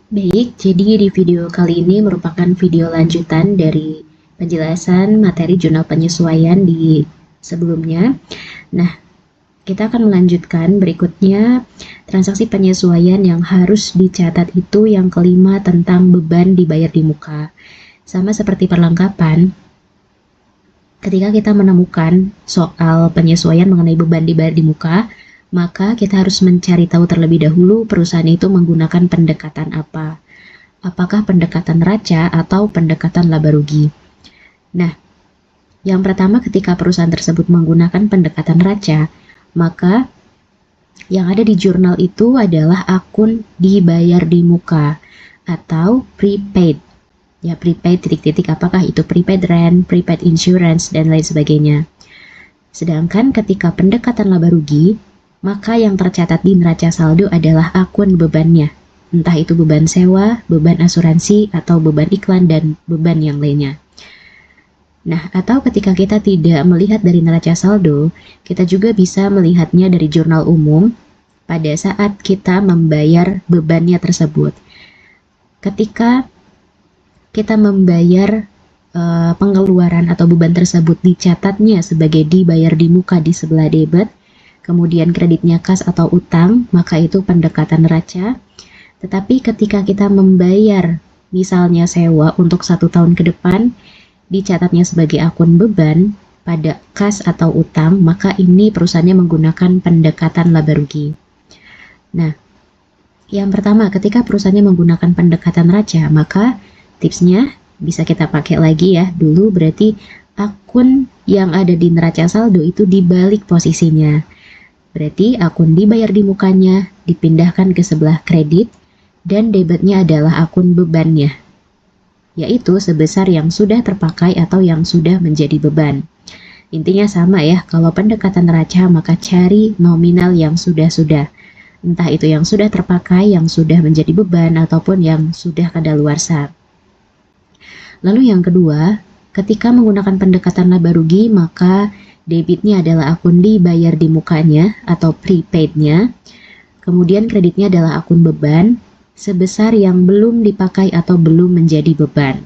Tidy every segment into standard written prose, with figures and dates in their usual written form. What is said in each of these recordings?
Baik, jadi di video kali ini merupakan video lanjutan dari penjelasan materi jurnal penyesuaian di sebelumnya. Nah, kita akan melanjutkan berikutnya transaksi penyesuaian yang harus dicatat itu yang kelima tentang beban dibayar di muka. Sama seperti perlengkapan, ketika kita menemukan soal penyesuaian mengenai beban dibayar di muka, maka kita harus mencari tahu terlebih dahulu perusahaan itu menggunakan pendekatan apa. Apakah pendekatan raca atau pendekatan laba rugi? Nah, yang pertama ketika perusahaan tersebut menggunakan pendekatan raca, maka yang ada di jurnal itu adalah akun dibayar di muka atau prepaid. Ya, prepaid titik-titik, apakah itu prepaid rent, prepaid insurance, dan lain sebagainya. Sedangkan ketika pendekatan laba rugi, maka yang tercatat di neraca saldo adalah akun bebannya. Entah itu beban sewa, beban asuransi, atau beban iklan, dan beban yang lainnya. Nah, atau ketika kita tidak melihat dari neraca saldo, kita juga bisa melihatnya dari jurnal umum pada saat kita membayar bebannya tersebut. Ketika kita membayar pengeluaran atau beban tersebut dicatatnya sebagai dibayar di muka di sebelah debit, kemudian kreditnya kas atau utang, maka itu pendekatan neraca. Tetapi ketika kita membayar misalnya sewa untuk 1 tahun ke depan, dicatatnya sebagai akun beban pada kas atau utang, maka ini perusahaannya menggunakan pendekatan laba rugi. Nah, yang pertama ketika perusahaannya menggunakan pendekatan raca, maka tipsnya bisa kita pakai lagi ya. Dulu berarti akun yang ada di neraca saldo itu dibalik posisinya. Berarti akun dibayar di mukanya dipindahkan ke sebelah kredit dan debitnya adalah akun bebannya, yaitu sebesar yang sudah terpakai atau yang sudah menjadi beban. Intinya sama ya, kalau pendekatan neraca maka cari nominal yang sudah-sudah. Entah itu yang sudah terpakai, yang sudah menjadi beban, ataupun yang sudah kadaluarsa. Lalu yang kedua, ketika menggunakan pendekatan laba rugi, maka debitnya adalah akun dibayar di mukanya atau prepaidnya. Kemudian kreditnya adalah akun beban sebesar yang belum dipakai atau belum menjadi beban.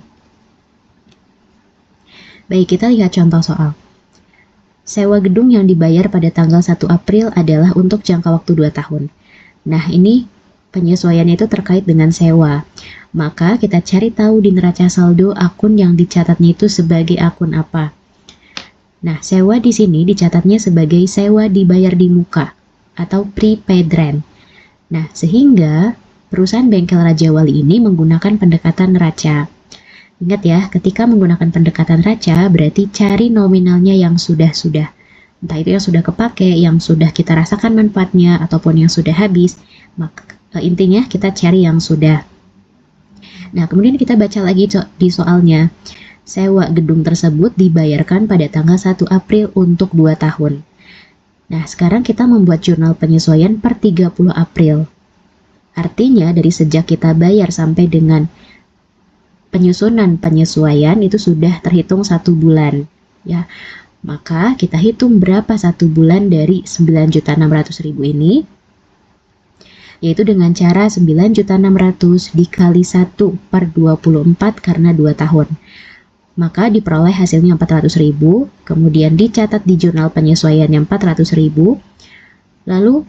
Baik, kita lihat contoh soal. Sewa gedung yang dibayar pada tanggal 1 April adalah untuk jangka waktu 2 tahun. Nah, ini penyesuaiannya itu terkait dengan sewa. Maka kita cari tahu di neraca saldo akun yang dicatatnya itu sebagai akun apa. Nah, sewa di sini dicatatnya sebagai sewa dibayar di muka atau prepaid rent. Nah, sehingga perusahaan Bengkel Raja Wali ini menggunakan pendekatan neraca. Ingat ya, ketika menggunakan pendekatan neraca berarti cari nominalnya yang sudah-sudah. Entah itu yang sudah kepake, yang sudah kita rasakan manfaatnya, ataupun yang sudah habis. Maka intinya kita cari yang sudah. Nah, kemudian kita baca lagi di soalnya. Sewa gedung tersebut dibayarkan pada tanggal 1 April untuk 2 tahun. Nah, sekarang kita membuat jurnal penyesuaian per 30 April. Artinya dari sejak kita bayar sampai dengan penyusunan penyesuaian itu sudah terhitung 1 bulan. Ya, maka kita hitung berapa 1 bulan dari 9.600.000 ini, yaitu dengan cara 9.600 dikali 1 per 24 karena 2 tahun. Maka diperoleh hasilnya 400.000, kemudian dicatat di jurnal penyesuaiannya 400.000. Lalu,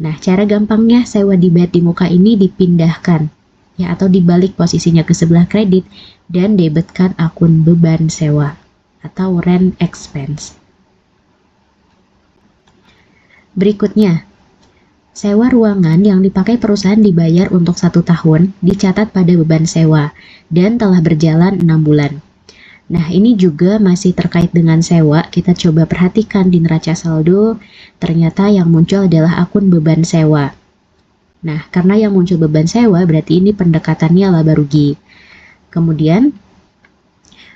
nah cara gampangnya sewa dibayar di muka ini dipindahkan, ya, atau dibalik posisinya ke sebelah kredit dan debitkan akun beban sewa atau rent expense. Berikutnya, sewa ruangan yang dipakai perusahaan dibayar untuk 1 tahun dicatat pada beban sewa dan telah berjalan 6 bulan. Nah, ini juga masih terkait dengan sewa. Kita coba perhatikan di neraca saldo, ternyata yang muncul adalah akun beban sewa. Nah, karena yang muncul beban sewa berarti ini pendekatannya laba rugi. Kemudian,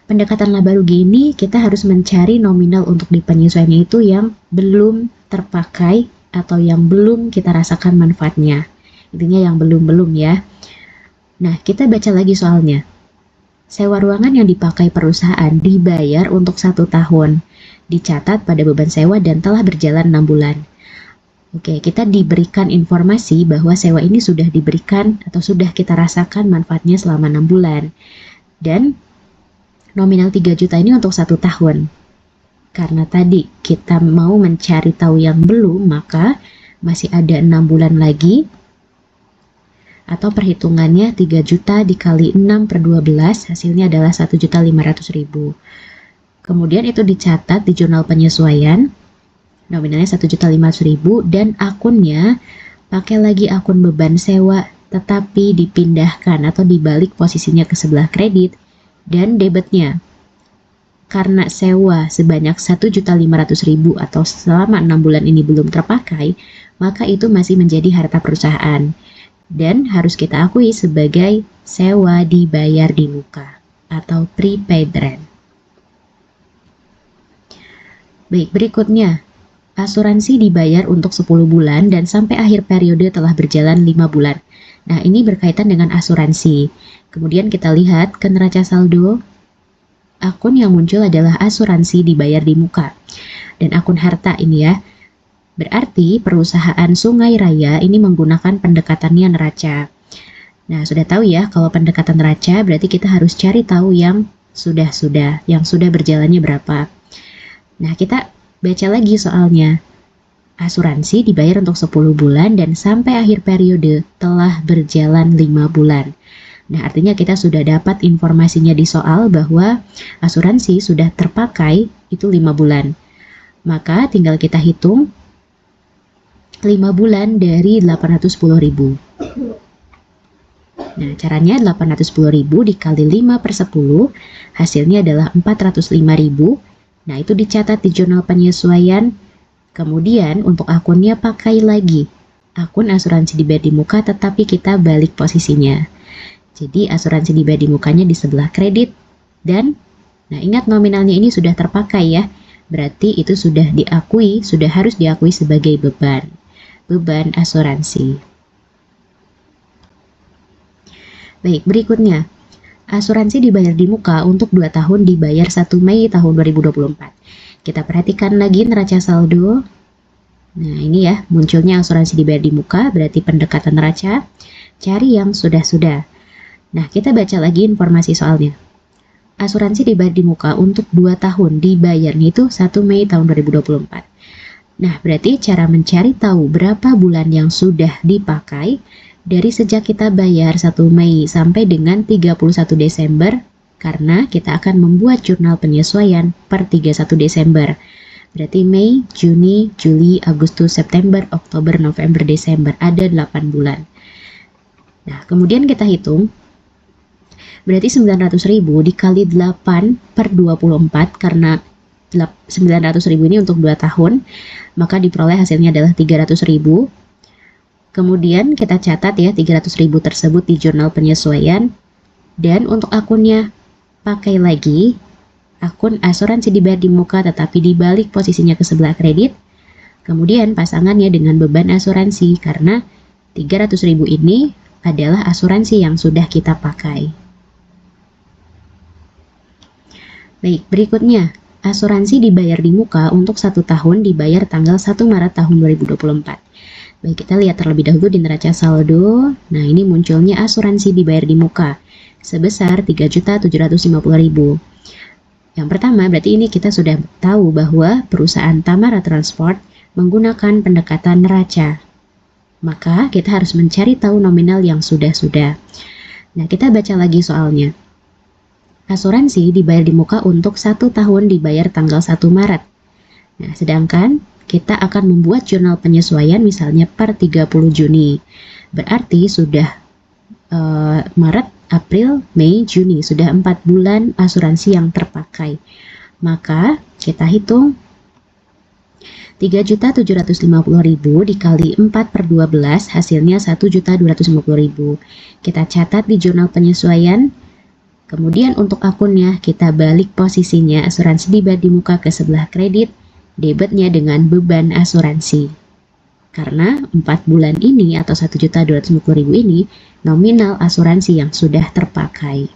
pendekatan laba rugi ini kita harus mencari nominal untuk di penyesuaiannya itu yang belum terpakai atau yang belum kita rasakan manfaatnya. Intinya yang belum-belum ya. Nah, kita baca lagi soalnya. Sewa ruangan yang dipakai perusahaan dibayar untuk 1 tahun, dicatat pada beban sewa dan telah berjalan 6 bulan. Oke, kita diberikan informasi bahwa sewa ini sudah diberikan atau sudah kita rasakan manfaatnya selama 6 bulan. Dan nominal 3 juta ini untuk 1 tahun. Karena tadi kita mau mencari tahu yang belum, maka masih ada 6 bulan lagi, atau perhitungannya 3 juta dikali 6/12, hasilnya adalah 1.500.000. Kemudian itu dicatat di jurnal penyesuaian, nominalnya 1.500.000, dan akunnya pakai lagi akun beban sewa, tetapi dipindahkan atau dibalik posisinya ke sebelah kredit, dan debitnya. Karena sewa sebanyak 1.500.000 atau selama 6 bulan ini belum terpakai, maka itu masih menjadi harta perusahaan dan harus kita akui sebagai sewa dibayar di muka atau prepaid rent. Baik, berikutnya, asuransi dibayar untuk 10 bulan dan sampai akhir periode telah berjalan 5 bulan. Nah, ini berkaitan dengan asuransi. Kemudian kita lihat ke neraca saldo, akun yang muncul adalah asuransi dibayar di muka. Dan akun harta ini ya, berarti perusahaan Sungai Raya ini menggunakan pendekatannya neraca. Nah, sudah tahu ya, kalau pendekatan neraca berarti kita harus cari tahu yang sudah berjalannya berapa. Nah, kita baca lagi soalnya. Asuransi dibayar untuk 10 bulan dan sampai akhir periode telah berjalan 5 bulan. Nah, artinya kita sudah dapat informasinya di soal bahwa asuransi sudah terpakai itu 5 bulan. Maka tinggal kita hitung 5 bulan dari 810.000. Nah, caranya 810.000 dikali 5/10, hasilnya adalah 405.000. Nah, itu dicatat di jurnal penyesuaian. Kemudian untuk akunnya pakai lagi akun asuransi dibayar di muka, tetapi kita balik posisinya. Jadi asuransi dibayar di mukanya di sebelah kredit, dan nah ingat nominalnya ini sudah terpakai ya. Berarti itu sudah harus diakui sebagai beban asuransi. Baik, berikutnya. Asuransi dibayar di muka untuk 2 tahun dibayar 1 Mei tahun 2024. Kita perhatikan lagi neraca saldo. Nah, ini ya, munculnya asuransi dibayar di muka, berarti pendekatan neraca. Cari yang sudah-sudah. Nah, kita baca lagi informasi soalnya. Asuransi dibayar di muka untuk 2 tahun dibayarnya itu 1 Mei tahun 2024. Nah, berarti cara mencari tahu berapa bulan yang sudah dipakai dari sejak kita bayar 1 Mei sampai dengan 31 Desember, karena kita akan membuat jurnal penyesuaian per 31 Desember. Berarti Mei, Juni, Juli, Agustus, September, Oktober, November, Desember, ada 8 bulan. Nah, kemudian kita hitung, berarti 900.000 dikali 8/24, karena 900.000 ini untuk 2 tahun, maka diperoleh hasilnya adalah 300.000. Kemudian kita catat ya 300.000 tersebut di jurnal penyesuaian, dan untuk akunnya pakai lagi akun asuransi dibayar di muka tetapi dibalik posisinya ke sebelah kredit. Kemudian pasangannya dengan beban asuransi, karena 300.000 ini adalah asuransi yang sudah kita pakai. Baik, berikutnya asuransi dibayar di muka untuk 1 tahun dibayar tanggal 1 Maret tahun 2024. Baik, kita lihat terlebih dahulu di neraca saldo. Nah, ini munculnya asuransi dibayar di muka sebesar 3.750.000. Yang pertama, berarti ini kita sudah tahu bahwa perusahaan Tamara Transport menggunakan pendekatan neraca. Maka kita harus mencari tahu nominal yang sudah-sudah. Nah, kita baca lagi soalnya. Asuransi dibayar di muka untuk 1 tahun dibayar tanggal 1 Maret. Nah, sedangkan kita akan membuat jurnal penyesuaian misalnya per 30 Juni. Berarti sudah Maret, April, Mei, Juni, sudah 4 bulan asuransi yang terpakai. Maka kita hitung 3.750.000 dikali 4/12, hasilnya 1.250.000. Kita catat di jurnal penyesuaian. Kemudian untuk akunnya kita balik posisinya, asuransi dibayar di muka ke sebelah kredit, debitnya dengan beban asuransi. Karena 4 bulan ini atau 1.250.000 ini nominal asuransi yang sudah terpakai.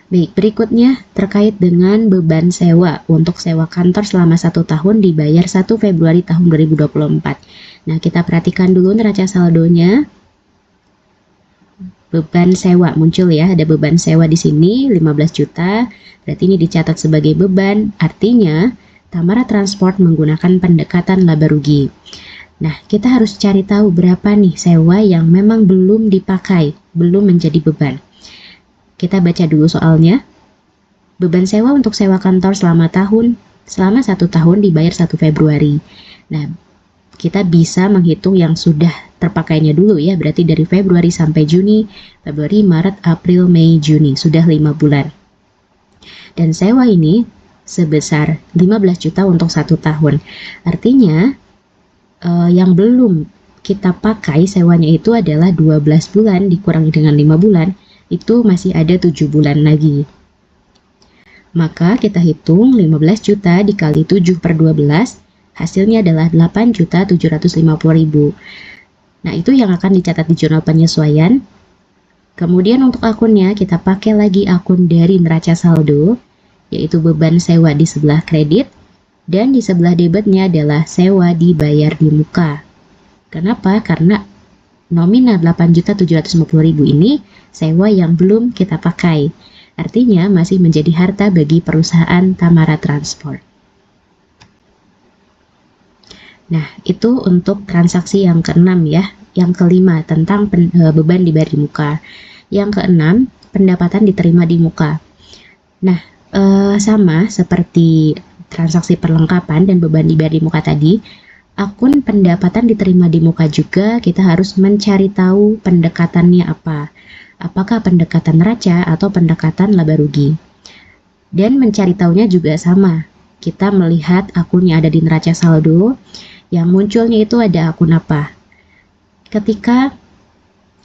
Baik, berikutnya terkait dengan beban sewa. Untuk sewa kantor selama 1 tahun dibayar 1 Februari tahun 2024. Nah, kita perhatikan dulu neraca saldonya. Beban sewa muncul ya, ada beban sewa di sini 15 juta. Berarti ini dicatat sebagai beban, artinya Tamara Transport menggunakan pendekatan laba rugi. Nah, kita harus cari tahu berapa nih sewa yang memang belum dipakai, belum menjadi beban. Kita baca dulu soalnya. Beban sewa untuk sewa kantor selama 1 tahun dibayar 1 Februari. Nah, kita bisa menghitung yang sudah terpakainya dulu ya, berarti dari Februari sampai Juni, Februari, Maret, April, Mei, Juni, sudah 5 bulan. Dan sewa ini sebesar 15 juta untuk 1 tahun. Artinya yang belum kita pakai sewanya itu adalah 12 bulan dikurangi dengan 5 bulan, itu masih ada 7 bulan lagi. Maka kita hitung 15 juta dikali 7 per 12, hasilnya adalah 8.750.000. Nah, itu yang akan dicatat di jurnal penyesuaian. Kemudian untuk akunnya kita pakai lagi akun dari neraca saldo, yaitu beban sewa di sebelah kredit, dan di sebelah debitnya adalah sewa dibayar di muka. Kenapa? Karena nominal 8.750.000 ini sewa yang belum kita pakai. Artinya masih menjadi harta bagi perusahaan Tamara Transport. Nah, itu untuk transaksi yang keenam ya. Yang kelima tentang beban dibayar di muka. Yang keenam, pendapatan diterima di muka. Nah, sama seperti transaksi perlengkapan dan beban dibayar di muka tadi, akun pendapatan diterima di muka juga kita harus mencari tahu pendekatannya apa. Apakah pendekatan neraca atau pendekatan laba rugi. Dan mencari tahunya juga sama. Kita melihat akunnya ada di neraca saldo, yang munculnya itu ada akun apa. Ketika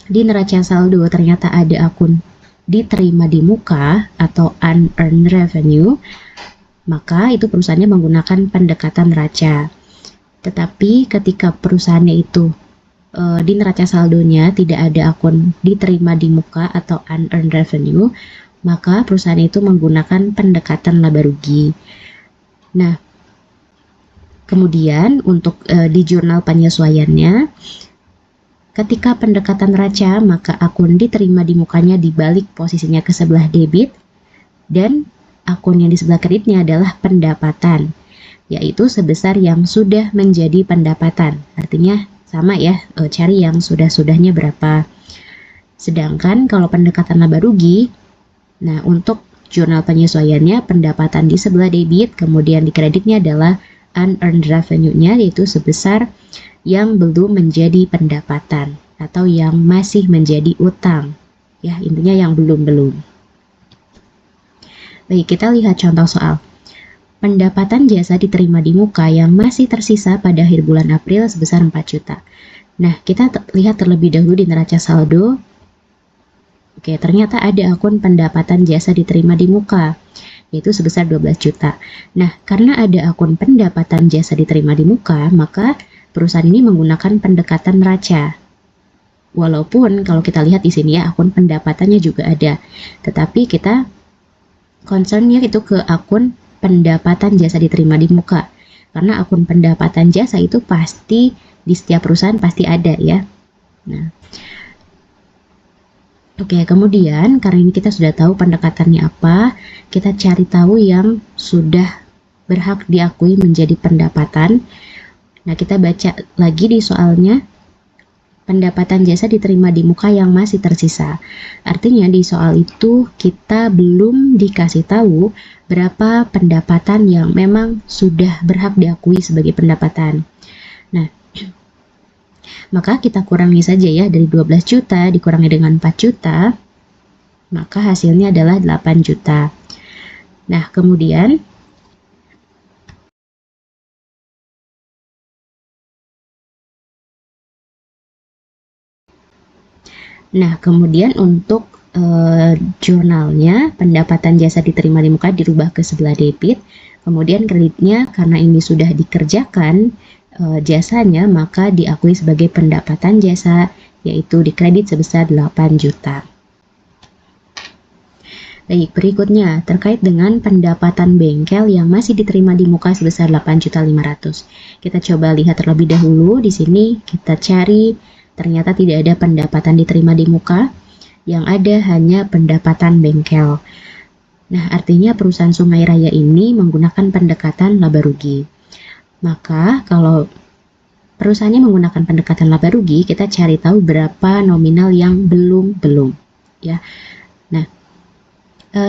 di neraca saldo ternyata ada akun diterima di muka atau unearned revenue, maka itu perusahaannya menggunakan pendekatan neraca. Tetapi ketika perusahaannya itu di neraca saldonya tidak ada akun diterima di muka atau unearned revenue, maka perusahaan itu menggunakan pendekatan laba rugi. Nah, kemudian untuk di jurnal penyesuaiannya, ketika pendekatan neraca, maka akun diterima di mukanya dibalik posisinya ke sebelah debit, dan akun yang di sebelah kreditnya adalah pendapatan, yaitu sebesar yang sudah menjadi pendapatan. Artinya sama ya, cari yang sudah-sudahnya berapa. Sedangkan kalau pendekatan laba rugi, nah untuk jurnal penyesuaiannya pendapatan di sebelah debit, kemudian di kreditnya adalah unearned revenue-nya, yaitu sebesar yang belum menjadi pendapatan atau yang masih menjadi utang. Ya, intinya yang belum. Baik, kita lihat contoh soal. Pendapatan jasa diterima di muka yang masih tersisa pada akhir bulan April sebesar 4 juta. Nah, kita lihat terlebih dahulu di neraca saldo. Oke, ternyata ada akun pendapatan jasa diterima di muka, yaitu sebesar 12 juta. Nah, karena ada akun pendapatan jasa diterima di muka, maka perusahaan ini menggunakan pendekatan neraca. Walaupun kalau kita lihat di sini ya, akun pendapatannya juga ada. Tetapi kita concernnya itu ke akun pendapatan jasa diterima di muka, karena akun pendapatan jasa itu pasti di setiap perusahaan pasti ada ya. Nah, oke, kemudian karena ini kita sudah tahu pendekatannya apa, kita cari tahu yang sudah berhak diakui menjadi pendapatan. Nah, kita baca lagi di soalnya. Pendapatan jasa diterima di muka yang masih tersisa. Artinya di soal itu kita belum dikasih tahu berapa pendapatan yang memang sudah berhak diakui sebagai pendapatan. Nah, maka kita kurangi saja ya, dari 12 juta dikurangi dengan 4 juta, maka hasilnya adalah 8 juta. Nah, kemudian untuk jurnalnya, pendapatan jasa diterima di muka dirubah ke sebelah debit, kemudian kreditnya karena ini sudah dikerjakan jasanya, maka diakui sebagai pendapatan jasa, yaitu dikredit sebesar 8 juta. Baik, berikutnya terkait dengan pendapatan bengkel yang masih diterima di muka sebesar 8.500.000. Kita coba lihat terlebih dahulu. Di sini kita cari, ternyata tidak ada pendapatan diterima di muka, yang ada hanya pendapatan bengkel. Nah, artinya perusahaan Sungai Raya ini menggunakan pendekatan laba rugi. Maka kalau perusahaannya menggunakan pendekatan laba rugi, kita cari tahu berapa nominal yang belum ya. Nah,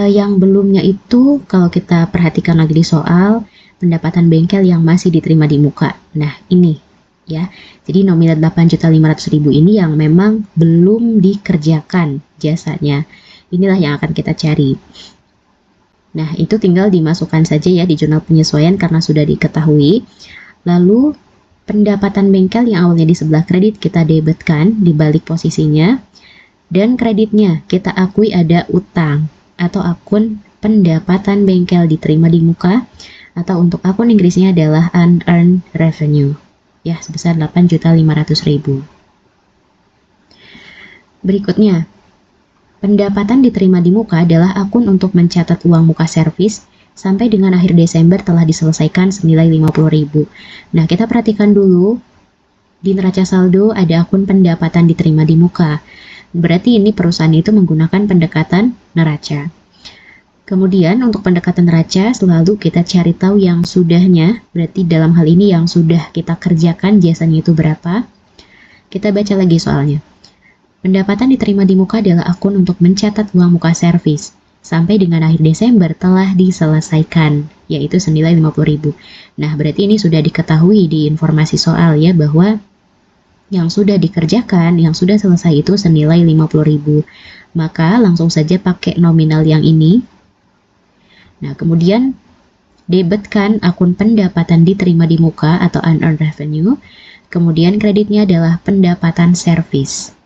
yang belumnya itu kalau kita perhatikan lagi di soal, pendapatan bengkel yang masih diterima di muka. Nah, ini ya. Jadi nominal 8.500.000 ini yang memang belum dikerjakan jasanya. Inilah yang akan kita cari. Nah, itu tinggal dimasukkan saja ya di jurnal penyesuaian karena sudah diketahui. Lalu pendapatan bengkel yang awalnya di sebelah kredit kita debitkan di balik posisinya, dan kreditnya kita akui ada utang atau akun pendapatan bengkel diterima di muka, atau untuk akun Inggrisnya adalah unearned revenue ya, sebesar 8.500.000. Berikutnya, pendapatan diterima di muka adalah akun untuk mencatat uang muka servis sampai dengan akhir Desember telah diselesaikan senilai 50.000. Nah, kita perhatikan dulu di neraca saldo ada akun pendapatan diterima di muka. Berarti ini perusahaan itu menggunakan pendekatan neraca. Kemudian untuk pendekatan neraca selalu kita cari tahu yang sudahnya. Berarti dalam hal ini yang sudah kita kerjakan jasanya itu berapa. Kita baca lagi soalnya. Pendapatan diterima di muka adalah akun untuk mencatat uang muka servis sampai dengan akhir Desember telah diselesaikan, yaitu senilai 50.000. Nah, berarti ini sudah diketahui di informasi soal ya, bahwa yang sudah dikerjakan, yang sudah selesai itu senilai 50.000. Maka langsung saja pakai nominal yang ini. Nah, kemudian debitkan akun pendapatan diterima di muka atau unearned revenue. Kemudian kreditnya adalah pendapatan servis.